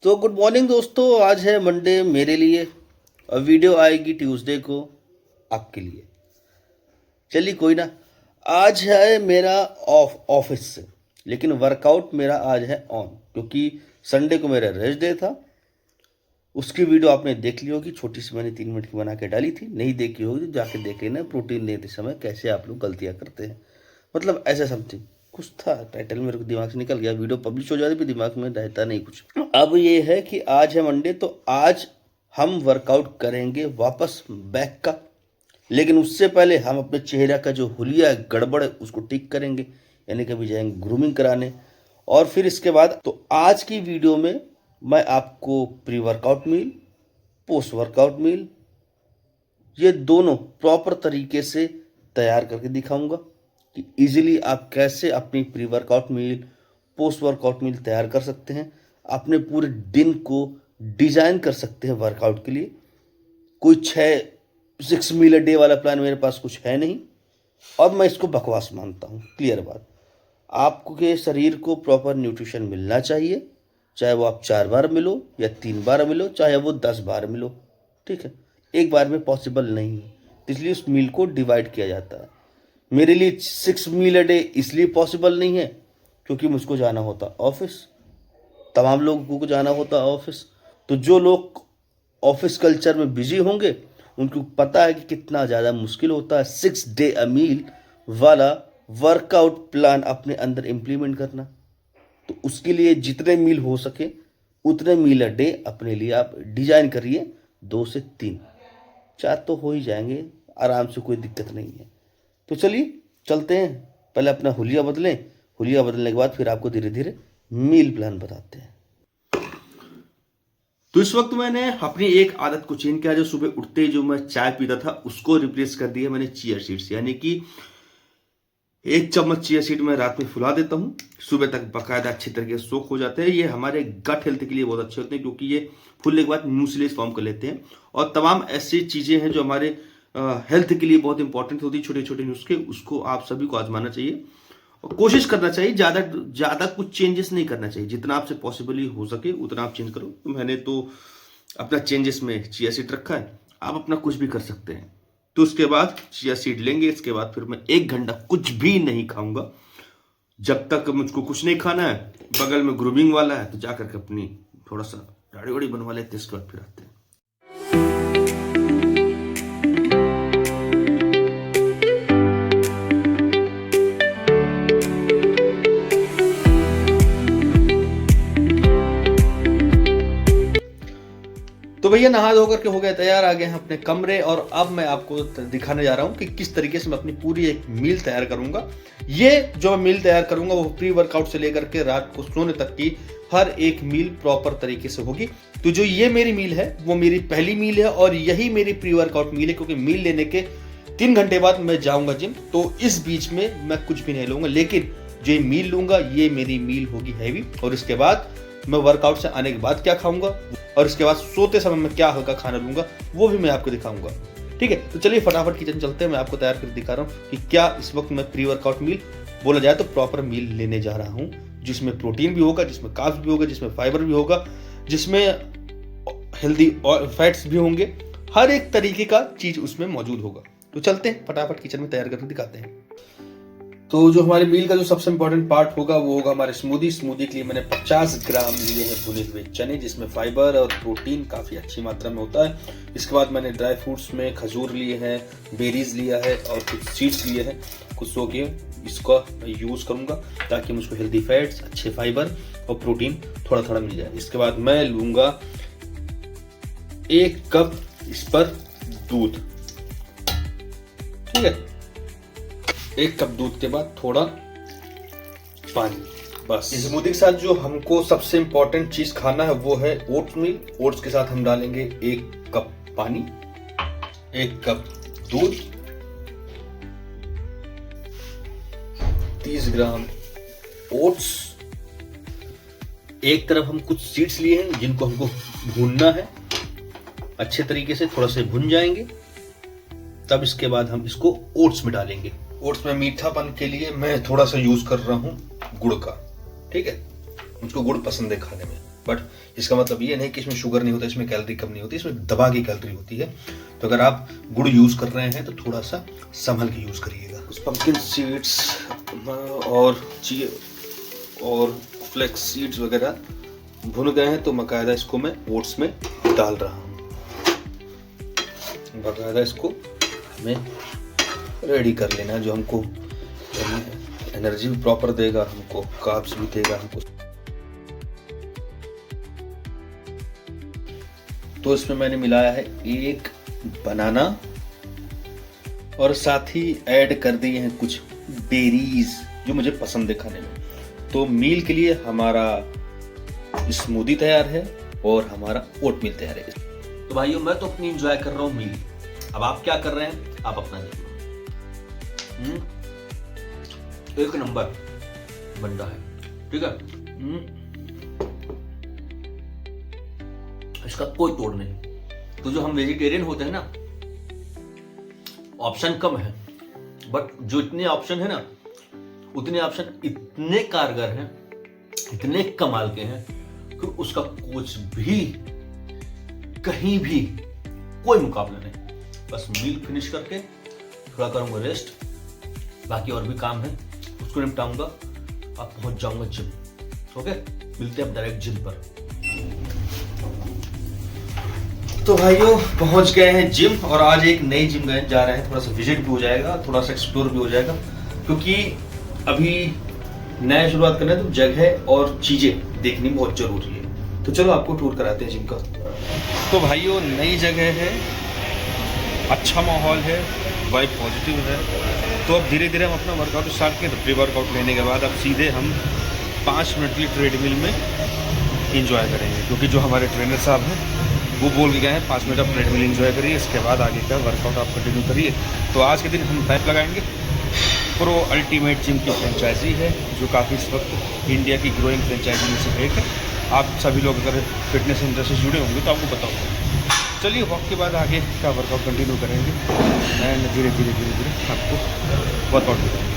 तो good morning दोस्तों, आज है मंडे मेरे लिए और वीडियो आएगी ट्यूसडे को आपके लिए। चलिए कोई ना, आज है मेरा ऑफिस से, लेकिन वर्कआउट मेरा आज है ऑन, क्योंकि संडे को मेरा रेस्ट डे था। उसकी वीडियो आपने देख ली होगी, छोटी सी मैंने 3 मिनट की बना के डाली थी। नहीं देखी होगी तो जाके देख लेना, प्रोटीन लेते समय कैसे आप लोग गलतियाँ करते हैं, मतलब ऐसा समथिंग कुछ था। टाइटल मेरे को दिमाग से निकल गया, वीडियो पब्लिश हो जाती फिर दिमाग में रहता नहीं कुछ। अब ये है कि आज है मंडे, तो आज हम वर्कआउट करेंगे वापस बैक का, लेकिन उससे पहले हम अपने चेहरा का जो हुलिया गड़बड़ है उसको ठीक करेंगे, यानी कभी जाएंगे ग्रूमिंग कराने। और फिर इसके बाद तो आज की वीडियो में मैं आपको pre workout meal, post workout meal, ये दोनों प्रॉपर तरीके से तैयार करके दिखाऊंगा कि इजीली आप कैसे अपनी pre workout meal, post workout meal तैयार कर सकते हैं, अपने पूरे दिन को डिजाइन कर सकते हैं वर्कआउट के लिए। कोई 6 मील अ डे वाला प्लान मेरे पास कुछ है नहीं, और मैं इसको बकवास मानता हूँ। क्लियर बात, आपके शरीर को प्रॉपर न्यूट्रिशन मिलना चाहिए, चाहे वो आप 4 बार मिलो या 3 बार मिलो, चाहे वो 10 बार मिलो, ठीक है। एक बार में पॉसिबल नहीं है, इसलिए उस मील को डिवाइड किया जाता है। मेरे लिए 6 मील अ डे इसलिए पॉसिबल नहीं है क्योंकि मुझको जाना होता ऑफिस, तमाम लोगों को जाना होता ऑफिस। तो जो लोग ऑफिस कल्चर में बिजी होंगे उनको पता है कि कितना ज़्यादा मुश्किल होता है 6 डे अ मील वाला वर्कआउट प्लान अपने अंदर इम्प्लीमेंट करना। तो उसके लिए जितने मील हो सके उतने मील अ डे अपने लिए आप डिजाइन करिए। 2 से 3, 4 तो हो ही जाएंगे आराम से, कोई दिक्कत नहीं है। तो चलिए चलते हैं, पहले अपना हुलिया बदलें, हुलिया बदलने के बाद फिर आपको धीरे धीरे मील प्लान बताते हैं। तो इस वक्त मैंने अपनी एक आदत को चेंज किया, जो सुबह उठते ही जो मैं चाय पीता था उसको रिप्लेस कर दिया मैंने चिया सीड्स, यानी कि 1 चम्मच चिया सीड मैं रात में फुला देता हूँ, सुबह तक बकायदा अच्छी तरीके से सोख हो जाते हैं। ये हमारे गट हेल्थ के लिए बहुत अच्छे होते हैं, क्योंकि ये फूलने के बाद म्यूसिलेज फॉर्म कर लेते हैं। और तमाम ऐसी चीज़ें हैं जो हमारे हेल्थ के लिए बहुत इंपॉर्टेंट होती है, छोटे छोटे नुस्खे, उसको आप सभी को आजमाना चाहिए और कोशिश करना चाहिए। ज़्यादा कुछ चेंजेस नहीं करना चाहिए, जितना आपसे पॉसिबली हो सके उतना आप चेंज करो। तो मैंने तो अपना चेंजेस में चिया सीड रखा है, आप अपना कुछ भी कर सकते हैं। तो उसके बाद चिया सीड लेंगे, इसके बाद फिर मैं 1 घंटा कुछ भी नहीं खाऊंगा, जब तक मुझको कुछ नहीं खाना है। बगल में ग्रूमिंग वाला है तो जाकर के अपनी थोड़ा सा दाढ़ी वाड़ी बनवा लेते हैं, इसके बाद फिर आते हैं। तो भैया नहा धो करके हो गए तैयार, आ गए हैं अपने कमरे, और अब मैं आपको दिखाने जा रहा हूं कि किस तरीके से मैं अपनी पूरी एक मील तैयार करूंगा। ये जो मैं मील तैयार करूंगा वो प्री वर्कआउट से लेकर के रात को सोने तक की हर एक मील प्रॉपर तरीके से होगी। तो जो ये मेरी मील है वो मेरी पहली मील है, और यही मेरी प्री वर्कआउट मील है, क्योंकि मील लेने के 3 घंटे बाद मैं जाऊंगा जिम। तो इस बीच में मैं कुछ भी नहीं लूंगा, लेकिन जो ये मील लूंगा ये मेरी मील होगी हैवी। और इसके बाद मैं वर्कआउट से आने के बाद क्या खाऊंगा, और इसके बाद सोते समय मैं क्या हल्का खाना लूंगा, वो भी मैं आपको दिखाऊंगा। ठीक है, तो चलिए फटाफट किचन चलते हैं, मैं आपको तैयार कर दिखा रहा हूँ कि क्या इस वक्त मैं प्री वर्कआउट मील, बोला जाए तो प्रॉपर मील लेने जा रहा हूँ, जिसमें प्रोटीन भी होगा, जिसमें कार्ब्स भी होगा, जिसमें फाइबर भी होगा, जिसमें हेल्दी फैट्स भी होंगे, हर एक तरीके का चीज उसमें मौजूद होगा। तो चलते हैं फटाफट किचन में तैयार करके दिखाते हैं। तो जो हमारे मील का जो सबसे इंपॉर्टेंट पार्ट होगा वो होगा हमारे स्मूदी के लिए मैंने 50 ग्राम लिए हैं भुने हुए चने, जिसमें फाइबर और प्रोटीन काफ़ी अच्छी मात्रा में होता है। इसके बाद मैंने ड्राई फ्रूट्स में खजूर लिए हैं, बेरीज लिया है और कुछ सीड्स लिए हैं, कुछ सो के इसका यूज़ करूँगा ताकि मुझको हेल्दी फैट्स, अच्छे फाइबर और प्रोटीन थोड़ा थोड़ा मिल जाए। इसके बाद मैं लूँगा 1 कप इस पर दूध, ठीक है। 1 कप दूध के बाद थोड़ा पानी, बस। इस स्मूदी के साथ जो हमको सबसे इंपॉर्टेंट चीज खाना है वो है ओट्स मील। ओट्स के साथ हम डालेंगे 1 कप पानी, 1 कप दूध, 30 ग्राम ओट्स। एक तरफ हम कुछ सीड्स लिए हैं जिनको हमको भूनना है अच्छे तरीके से, थोड़ा से भुन जाएंगे, तब इसके बाद हम इसको ओट्स में डालेंगे। ओट्स में मीठापन के लिए मैं थोड़ा सा यूज कर रहा हूँ गुड़ का, ठीक है, मुझको गुड़ पसंद है खाने में। बट इसका मतलब ये नहीं कि इसमें शुगर नहीं होता, इसमें कैलोरी कम नहीं होती, इसमें दबा की कैलोरी होती है। तो अगर आप गुड़ यूज़ कर रहे हैं तो थोड़ा सा संभल के यूज़ करिएगा। कुछ पंपकिन सीड्स और फ्लेक्स सीड्स वगैरह भुन गए हैं, तो बाकायदा इसको मैं ओट्स में डाल रहा हूँ। बाकायदा इसको हमें रेडी कर लेना है, जो हमको एनर्जी भी प्रॉपर देगा, हमको कार्ब्स भी देगा हमको। तो इसमें मैंने मिलाया है एक बनाना और साथ ही ऐड कर दिए हैं कुछ बेरीज जो मुझे पसंद है खाने में। तो मील के लिए हमारा स्मूदी तैयार है और हमारा ओट मील तैयार है। तो भाइयों, मैं तो अपनी एंजॉय कर रहा हूँ मील। अब आप क्या कर रहे हैं, आप अपना देखो। एक नंबर बन रहा है, ठीक है। इसका कोई तोड़ नहीं। तो जो हम वेजिटेरियन होते हैं ना, ऑप्शन कम है, बट जो इतने ऑप्शन है ना, उतने ऑप्शन इतने कारगर हैं, इतने कमाल के हैं कि उसका कुछ भी कहीं भी कोई मुकाबला नहीं। बस मील फिनिश करके थोड़ा करूंगा रेस्ट, बाकी और भी काम है उसको निपटाऊंगा। अब पहुंच जाऊंगा जिम। ओके, मिलते हैं अब डायरेक्ट जिम पर। तो भाइयों, पहुंच गए हैं जिम और आज एक नई जिम गए जा रहे हैं। थोड़ा सा विजिट भी हो जाएगा, थोड़ा सा एक्सप्लोर भी हो जाएगा, क्योंकि अभी नया शुरुआत करना है तो जगह और चीजें देखनी बहुत जरूरी है। तो चलो आपको टूर कराते हैं जिम का। तो भाइयों, नई जगह है, अच्छा माहौल है, वाइब पॉजिटिव है। तो अब धीरे धीरे हम अपना वर्कआउट स्टार्ट करें। तो प्री वर्कआउट लेने के बाद अब सीधे हम 5 मिनट की ट्रेडमिल में इंजॉय करेंगे, क्योंकि जो हमारे ट्रेनर साहब हैं वो बोल के गए हैं 5 मिनट आप ट्रेडमिल इंजॉय करिए, इसके बाद आगे का वर्कआउट आप कंटिन्यू करिए। तो आज के दिन हम पाइप लगाएंगे। प्रो अल्टीमेट जिम की फ्रेंचाइजी है, जो काफ़ी इस वक्त इंडिया की ग्रोइंग फ्रेंचाइजी में से एक है। आप सभी लोग अगर फिटनेस इंडस्ट्री से जुड़े होंगे तो आपको पता होगा। चलिए, वॉक के बाद आगे का वर्कआउट कंटिन्यू करेंगे एंड धीरे धीरे आपको वर्कआउट भी करेंगे।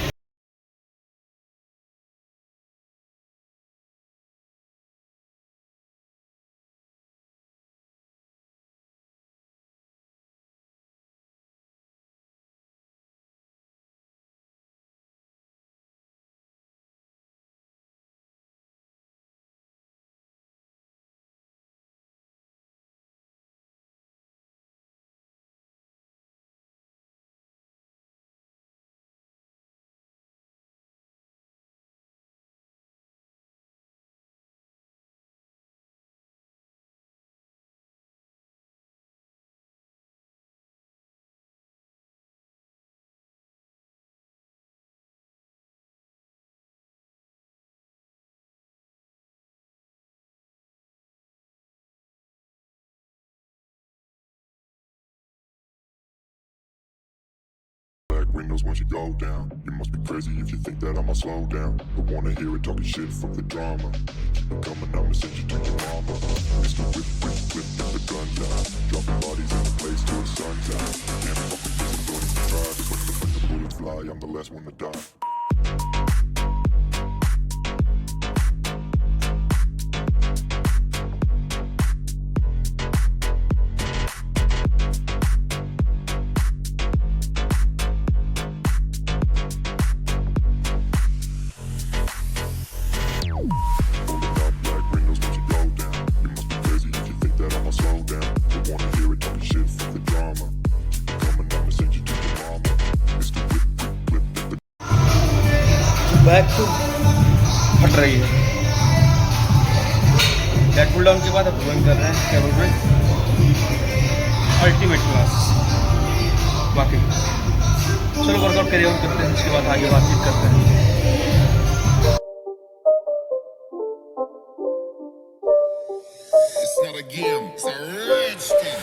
Windows once you go down. You must be crazy if you think that I'ma slow down. Don't wanna hear it talking shit from the drama. Keep it coming, I'ma send you to your mama. Mr. Whip, get the gun down. Dropping bodies in the place till the sun's out. Can't fucking miss it, don't even try. Just let the bullets fly, I'm the last one to die. Back to हट रही है। Late pull down के बाद अब going कर रहे हैं क्या बोल रहे हैं, अल्टीमेट क्लास। बाकी चलो वर्कआउट कैरी ऑन करते हैं, इसके बाद आगे बातचीत करते हैं। It's not a game, it's a rich thing.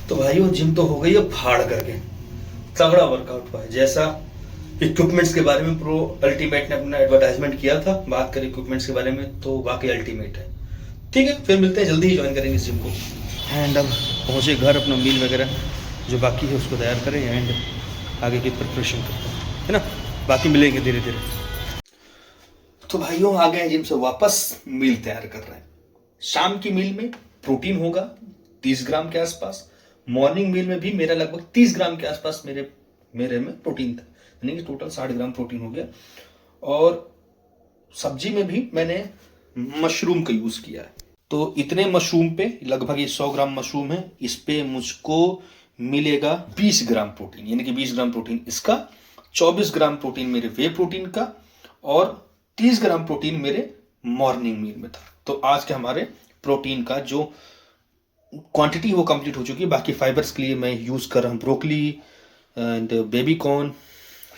तो भाइयों जिम तो हो गई है फाड़ करके, तगड़ा वर्कआउट हुआ है। जैसा इक्विपमेंट्स के बारे में प्रो अल्टीमेट ने अपना एडवर्टाइजमेंट किया था, बात करें इक्विपमेंट्स के बारे में तो वाकई अल्टीमेट है। ठीक है, फिर मिलते हैं, जल्दी ही ज्वाइन करेंगे इस जिम को। एंड अब पहुंचे घर, अपना मील वगैरह जो बाकी है उसको तैयार करें एंड आगे की प्रिपरेशन करते हैं, है ना। बाकी मिलेंगे धीरे धीरे। तो भाइयों आ गए जिम से वापस, मील तैयार कर रहे हैं। शाम की मील में प्रोटीन होगा 30 ग्राम के आसपास। मॉर्निंग मील में भी मेरा लगभग 30 ग्राम के आसपास मेरे में प्रोटीन था, यानी कि टोटल 60 ग्राम प्रोटीन हो गया। और सब्जी में भी मैंने मशरूम का यूज किया है। तो इतने मशरूम पे लगभग ये 100 ग्राम मशरूम है, इस पे मुझको मिलेगा 20 ग्राम प्रोटीन, यानी कि 20 ग्राम प्रोटीन इसका, 24 ग्राम प्रोटीन मेरे वे प्रोटीन का और 30 ग्राम प्रोटीन मेरे मॉर्निंग मील में था। तो आज के हमारे प्रोटीन का जो क्वांटिटी वो कंप्लीट हो चुकी है। बाकी फाइबर्स के लिए मैं यूज कर रहा हूँ broccoli and baby corn,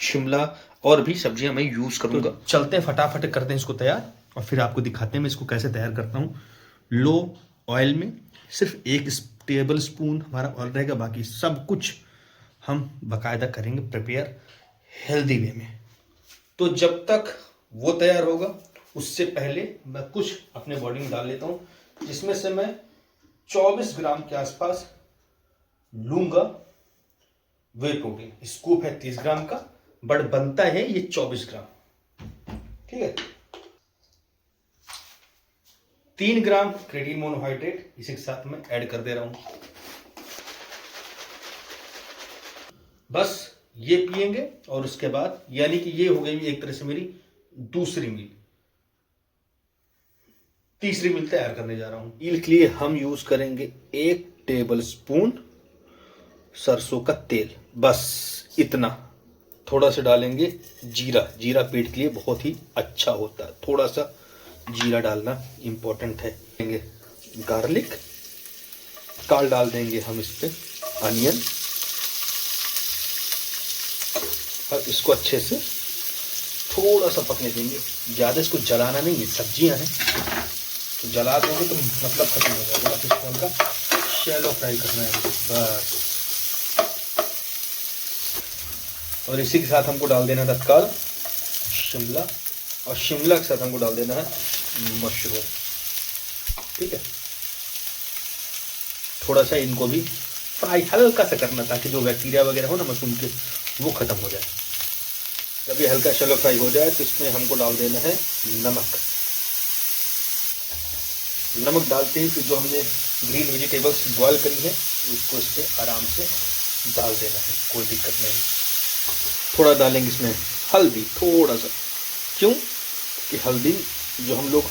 Shimla और भी सब्जियां मैं यूज करूंगा। तो चलते हैं, फटाफट करते हैं इसको तैयार और फिर आपको दिखाते हैं मैं इसको कैसे तैयार करता हूँ। लो ऑयल में सिर्फ 1 टेबल स्पून हमारा ऑयल रहेगा, बाकी सब कुछ हम बाकायदा करेंगे प्रिपेयर हेल्दी वे में। तो जब तक वो तैयार होगा उससे पहले मैं कुछ अपने बॉडी में डाल लेता हूँ, जिसमें से मैं 24 ग्राम के आसपास लूंगा वे प्रोटीन। स्कूप है 30 ग्राम का, बट बनता है ये 24 ग्राम। ठीक है, 3 ग्राम क्रेटीन मोनोहाइड्रेट इसी के साथ में ऐड कर दे रहा हूं। बस ये पिएंगे और उसके बाद, यानी कि ये हो गई एक तरह से मेरी दूसरी मील। तीसरी मील तैयार करने जा रहा हूं। मील के लिए हम यूज करेंगे 1 टेबल स्पून सरसों का तेल, बस इतना। थोड़ा सा डालेंगे जीरा, जीरा पेट के लिए बहुत ही अच्छा होता है, थोड़ा सा जीरा डालना इंपॉर्टेंट है। देंगे गार्लिक, काल डाल देंगे हम इस पे अनियन और इसको अच्छे से थोड़ा सा पकने देंगे। ज़्यादा इसको जलाना नहीं है, सब्जियां हैं तो जला दोगे तो मतलब खत्म हो जाएगा। बस इसको हल्का शैलो फ्राई करना है बस। और इसी के साथ हमको डाल देना तत्काल शिमला, और शिमला के साथ हमको डाल देना है मशरूम। ठीक है, थोड़ा सा इनको भी फ्राई हल्का सा करना ताकि जो बैक्टीरिया वगैरह हो ना मशरूम के वो खत्म हो जाए। जब ये हल्का शैलो फ्राई हो जाए तो इसमें हमको डाल देना है नमक। नमक डालते ही फिर जो हमने ग्रीन वेजिटेबल्स बॉयल करी है उसको इस पर आराम से डाल देना है, कोई दिक्कत नहीं। थोड़ा डालेंगे इसमें हल्दी, थोड़ा सा, क्यों कि हल्दी जो हम लोग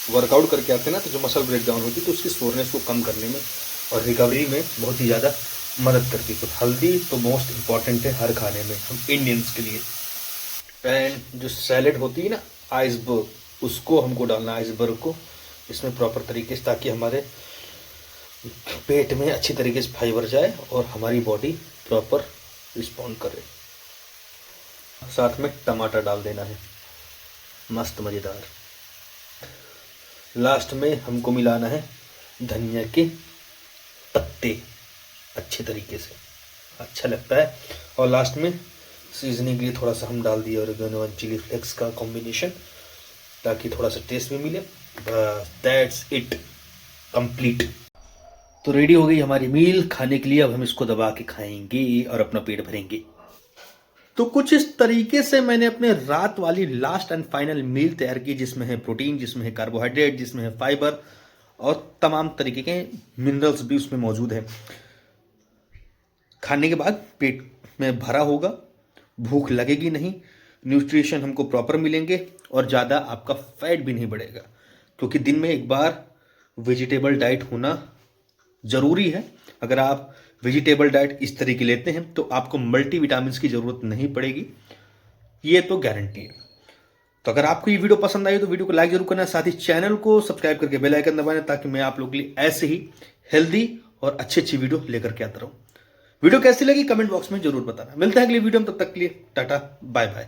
वर्कआउट करके आते हैं ना तो जो मसल ब्रेकडाउन होती है तो उसकी सोरनेस को कम करने में और रिकवरी में बहुत ही ज़्यादा मदद करती है। तो हल्दी तो मोस्ट इम्पॉर्टेंट है हर खाने में हम इंडियंस के लिए। एंड जो सैलेड होती है ना आइसबर्ग, उसको हमको डालना, आइसबर्ग को इसमें प्रॉपर तरीके से, ताकि हमारे पेट में अच्छी तरीके से फाइबर जाए और हमारी बॉडी प्रॉपर रिस्पॉन्ड करे। साथ में टमाटर डाल देना है, मस्त मज़ेदार। लास्ट में हमको मिलाना है धनिया के पत्ते अच्छे तरीके से, अच्छा लगता है। और लास्ट में सीजनिंग के लिए थोड़ा सा हम डाल दिए ऑरिगेनो और चिली फ्लेक्स का कॉम्बिनेशन, ताकि थोड़ा सा टेस्ट भी मिले। बस दैट्स इट, कंप्लीट। तो रेडी हो गई हमारी मील खाने के लिए। अब हम इसको दबा के खाएंगे और अपना पेट भरेंगे। तो कुछ इस तरीके से मैंने अपने रात वाली लास्ट एंड फाइनल मील तैयार की, जिसमें है प्रोटीन, जिसमें है कार्बोहाइड्रेट, जिसमें है फाइबर और तमाम तरीके के मिनरल्स भी उसमें मौजूद है। खाने के बाद पेट में भरा होगा, भूख लगेगी नहीं, न्यूट्रिशन हमको प्रॉपर मिलेंगे और ज़्यादा आपका फैट भी नहीं बढ़ेगा, क्योंकि दिन में एक बार वेजिटेबल डाइट होना ज़रूरी है। अगर आप वेजिटेबल डाइट इस तरीके लेते हैं तो आपको मल्टीविटामिन्स की ज़रूरत नहीं पड़ेगी, ये तो गारंटी है। तो अगर आपको ये वीडियो पसंद आई तो वीडियो को लाइक जरूर करना, साथ ही चैनल को सब्सक्राइब करके बेल आइकन दबाना, ताकि मैं आप लोगों के लिए ऐसे ही हेल्दी और अच्छी वीडियो लेकर के आता रहूं। वीडियो कैसी लगी कमेंट बॉक्स में जरूर बताना। मिलते हैं अगली वीडियो में, तब तक के लिए टाटा बाय बाय।